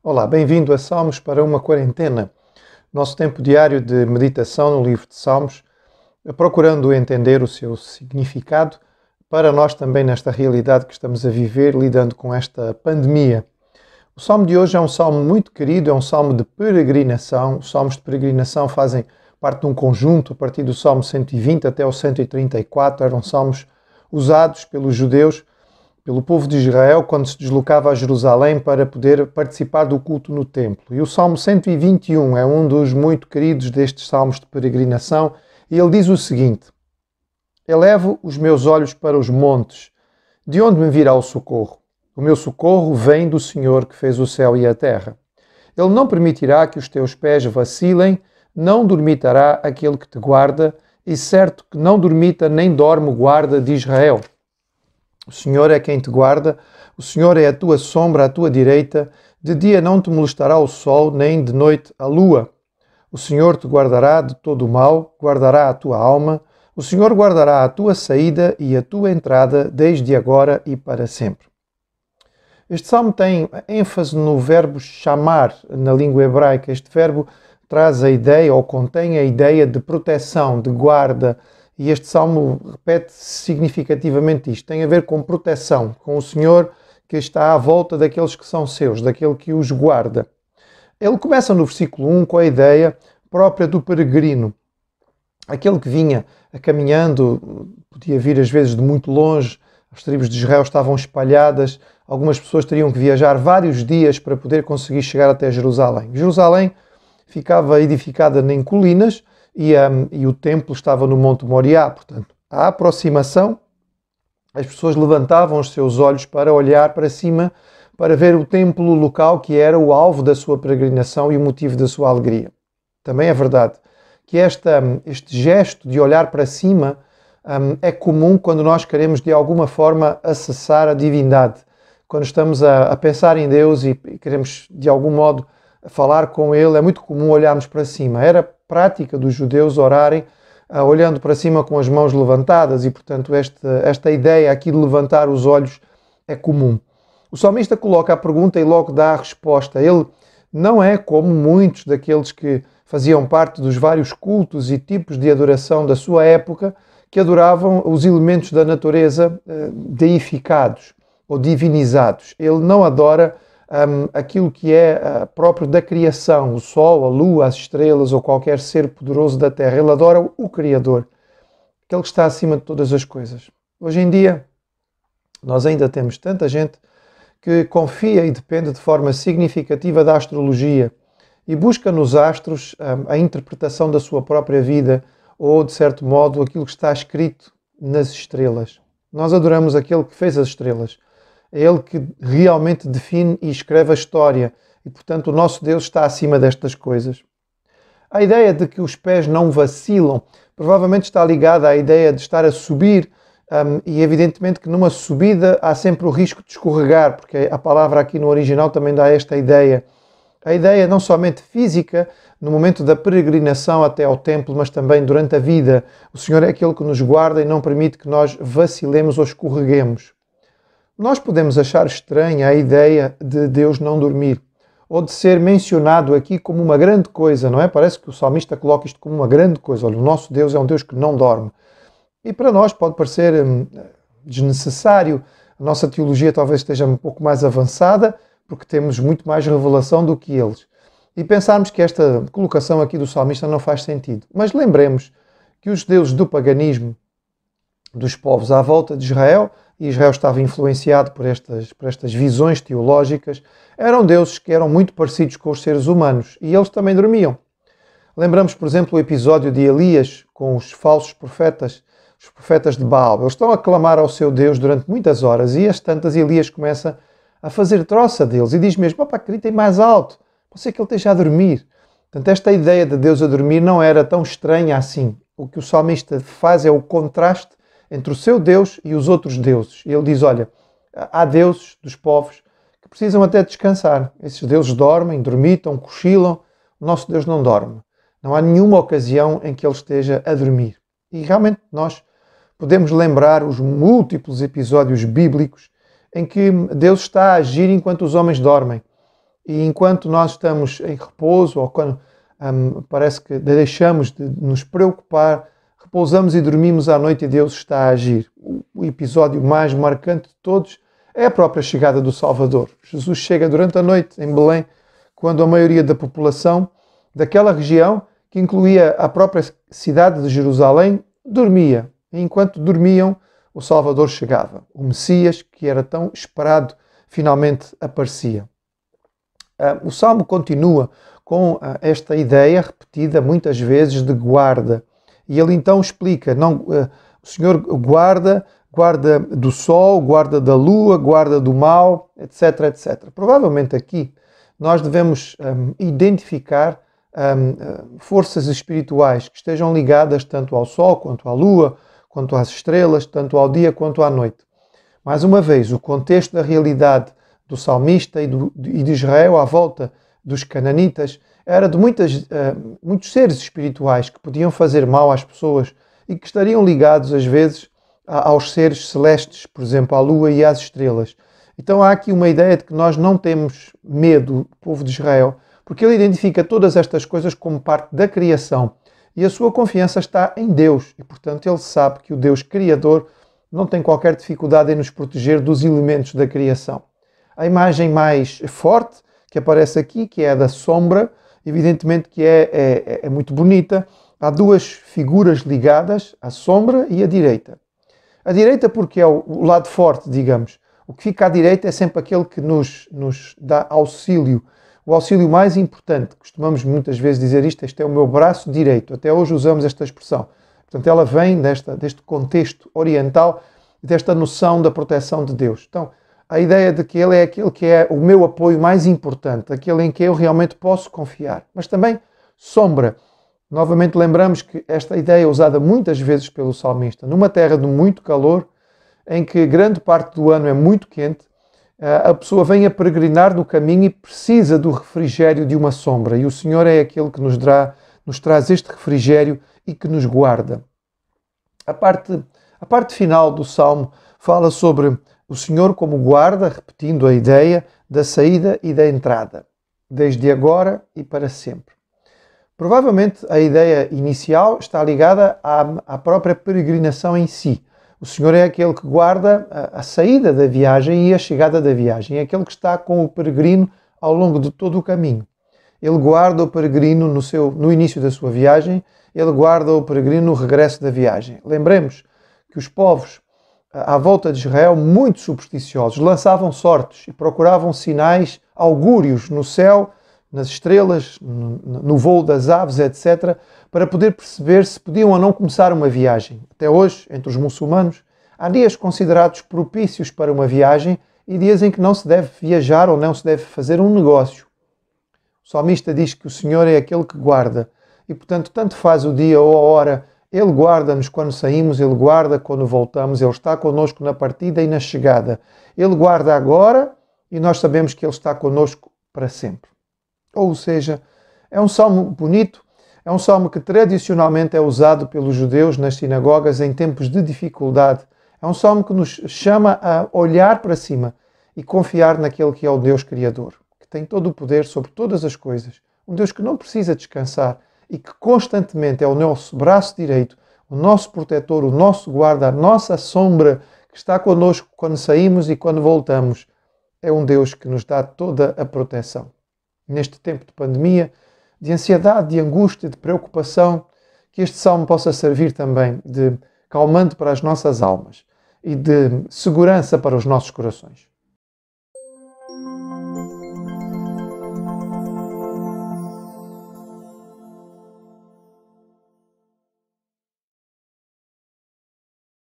Olá, bem-vindo a Salmos para uma quarentena. Nosso tempo diário de meditação no livro de Salmos, procurando entender o seu significado para nós também nesta realidade que estamos a viver, lidando com esta pandemia. O salmo de hoje é um salmo muito querido, é um salmo de peregrinação. Os salmos de peregrinação fazem parte de um conjunto, a partir do salmo 120 até o 134, eram salmos usados pelos judeus, pelo povo de Israel, quando se deslocava a Jerusalém para poder participar do culto no templo. E o Salmo 121 é um dos muito queridos destes salmos de peregrinação, e ele diz o seguinte: Elevo os meus olhos para os montes, de onde me virá o socorro? O meu socorro vem do Senhor que fez o céu e a terra. Ele não permitirá que os teus pés vacilem, não dormitará aquele que te guarda, e certo que não dormita nem dorme o guarda de Israel. O Senhor é quem te guarda, o Senhor é a tua sombra à tua direita, de dia não te molestará o sol, nem de noite a lua. O Senhor te guardará de todo o mal, guardará a tua alma, o Senhor guardará a tua saída e a tua entrada, desde agora e para sempre. Este salmo tem ênfase no verbo chamar na língua hebraica. Este verbo traz a ideia, ou contém a ideia de proteção, de guarda. E este salmo repete significativamente isto. Tem a ver com proteção, com o Senhor que está à volta daqueles que são seus, daquele que os guarda. Ele começa no versículo 1 com a ideia própria do peregrino. Aquele que vinha caminhando, podia vir às vezes de muito longe, as tribos de Israel estavam espalhadas, algumas pessoas teriam que viajar vários dias para poder conseguir chegar até Jerusalém. Jerusalém ficava edificada em colinas, e o templo estava no Monte Moriá. Portanto, à aproximação, as pessoas levantavam os seus olhos para olhar para cima, para ver o templo local que era o alvo da sua peregrinação e o motivo da sua alegria. Também é verdade que este gesto de olhar para cima é comum quando nós queremos de alguma forma acessar a divindade. Quando estamos a pensar em Deus e queremos de algum modo falar com Ele, é muito comum olharmos para cima. Era prática dos judeus orarem olhando para cima com as mãos levantadas e, portanto, esta ideia aqui de levantar os olhos é comum. O salmista coloca a pergunta e logo dá a resposta. Ele não é como muitos daqueles que faziam parte dos vários cultos e tipos de adoração da sua época, que adoravam os elementos da natureza deificados ou divinizados. Ele não adora aquilo que é próprio da criação, o sol, a lua, as estrelas ou qualquer ser poderoso da terra. Ele adora o Criador, aquele que está acima de todas as coisas. Hoje em dia, nós ainda temos tanta gente que confia e depende de forma significativa da astrologia e busca nos astros a interpretação da sua própria vida ou, de certo modo, aquilo que está escrito nas estrelas. Nós adoramos aquele que fez as estrelas. É Ele que realmente define e escreve a história e, portanto, o nosso Deus está acima destas coisas. A ideia de que os pés não vacilam provavelmente está ligada à ideia de estar a subir e, evidentemente, que numa subida há sempre o risco de escorregar, porque a palavra aqui no original também dá esta ideia. A ideia não somente física, no momento da peregrinação até ao templo, mas também durante a vida. O Senhor é aquele que nos guarda e não permite que nós vacilemos ou escorreguemos. Nós podemos achar estranha a ideia de Deus não dormir, ou de ser mencionado aqui como uma grande coisa, não é? Parece que o salmista coloca isto como uma grande coisa. Olha, o nosso Deus é um Deus que não dorme. E para nós pode parecer desnecessário. A nossa teologia talvez esteja um pouco mais avançada, porque temos muito mais revelação do que eles. E pensarmos que esta colocação aqui do salmista não faz sentido. Mas lembremos que os deuses do paganismo, dos povos à volta de Israel, e Israel estava influenciado por estas visões teológicas, eram deuses que eram muito parecidos com os seres humanos, e eles também dormiam. Lembramos, por exemplo, o episódio de Elias com os falsos profetas, os profetas de Baal. Eles estão a clamar ao seu Deus durante muitas horas, e às tantas Elias começa a fazer troça deles, e diz mesmo: "Opa, gritem mais alto, pode ser que ele esteja a dormir." Portanto, esta ideia de Deus a dormir não era tão estranha assim. O que o salmista faz é o contraste entre o seu Deus e os outros deuses. E ele diz: olha, há deuses dos povos que precisam até descansar. Esses deuses dormem, dormitam, cochilam. O nosso Deus não dorme. Não há nenhuma ocasião em que ele esteja a dormir. E realmente nós podemos lembrar os múltiplos episódios bíblicos em que Deus está a agir enquanto os homens dormem. E enquanto nós estamos em repouso, ou quando parece que deixamos de nos preocupar, repousamos e dormimos à noite e Deus está a agir. O episódio mais marcante de todos é a própria chegada do Salvador. Jesus chega durante a noite em Belém, quando a maioria da população daquela região, que incluía a própria cidade de Jerusalém, dormia. E enquanto dormiam, o Salvador chegava. O Messias, que era tão esperado, finalmente aparecia. O Salmo continua com esta ideia repetida muitas vezes de guarda. E ele então explica, o Senhor guarda do sol, guarda da lua, guarda do mal, etc, etc. Provavelmente aqui nós devemos identificar forças espirituais que estejam ligadas tanto ao sol, quanto à lua, quanto às estrelas, tanto ao dia quanto à noite. Mais uma vez, o contexto da realidade do salmista e de Israel à volta dos cananitas era de muitos seres espirituais que podiam fazer mal às pessoas e que estariam ligados às vezes aos seres celestes, por exemplo, à lua e às estrelas. Então há aqui uma ideia de que nós não temos medo do povo de Israel, porque ele identifica todas estas coisas como parte da criação e a sua confiança está em Deus e, portanto, ele sabe que o Deus Criador não tem qualquer dificuldade em nos proteger dos elementos da criação. A imagem mais forte que aparece aqui, que é a da sombra, evidentemente que é muito bonita. Há duas figuras ligadas, a sombra e a direita. A direita porque é o lado forte, digamos. O que fica à direita é sempre aquele que nos dá auxílio. O auxílio mais importante. Costumamos muitas vezes dizer isto, este é o meu braço direito. Até hoje usamos esta expressão. Portanto, ela vem deste contexto oriental, desta noção da proteção de Deus. Então, a ideia de que ele é aquele que é o meu apoio mais importante, aquele em que eu realmente posso confiar. Mas também sombra. Novamente lembramos que esta ideia é usada muitas vezes pelo salmista. Numa terra de muito calor, em que grande parte do ano é muito quente, a pessoa vem a peregrinar no caminho e precisa do refrigério de uma sombra. E o Senhor é aquele que nos traz este refrigério e que nos guarda. A parte final do Salmo fala sobre o Senhor como guarda, repetindo a ideia da saída e da entrada, desde agora e para sempre. Provavelmente a ideia inicial está ligada à própria peregrinação em si. O Senhor é aquele que guarda a saída da viagem e a chegada da viagem. É aquele que está com o peregrino ao longo de todo o caminho. Ele guarda o peregrino no início da sua viagem, ele guarda o peregrino no regresso da viagem. Lembremos que os povos à volta de Israel, muito supersticiosos, lançavam sortes e procuravam sinais, augúrios no céu, nas estrelas, no voo das aves, etc., para poder perceber se podiam ou não começar uma viagem. Até hoje, entre os muçulmanos, há dias considerados propícios para uma viagem e dias em que não se deve viajar ou não se deve fazer um negócio. O salmista diz que o Senhor é aquele que guarda e, portanto, tanto faz o dia ou a hora. Ele guarda-nos quando saímos, Ele guarda quando voltamos, Ele está connosco na partida e na chegada. Ele guarda agora e nós sabemos que Ele está connosco para sempre. Ou seja, é um salmo bonito, é um salmo que tradicionalmente é usado pelos judeus nas sinagogas em tempos de dificuldade. É um salmo que nos chama a olhar para cima e confiar naquele que é o Deus Criador, que tem todo o poder sobre todas as coisas. Um Deus que não precisa descansar e que constantemente é o nosso braço direito, o nosso protetor, o nosso guarda, a nossa sombra, que está connosco quando saímos e quando voltamos. É um Deus que nos dá toda a proteção. Neste tempo de pandemia, de ansiedade, de angústia, de preocupação, que este salmo possa servir também de calmante para as nossas almas e de segurança para os nossos corações.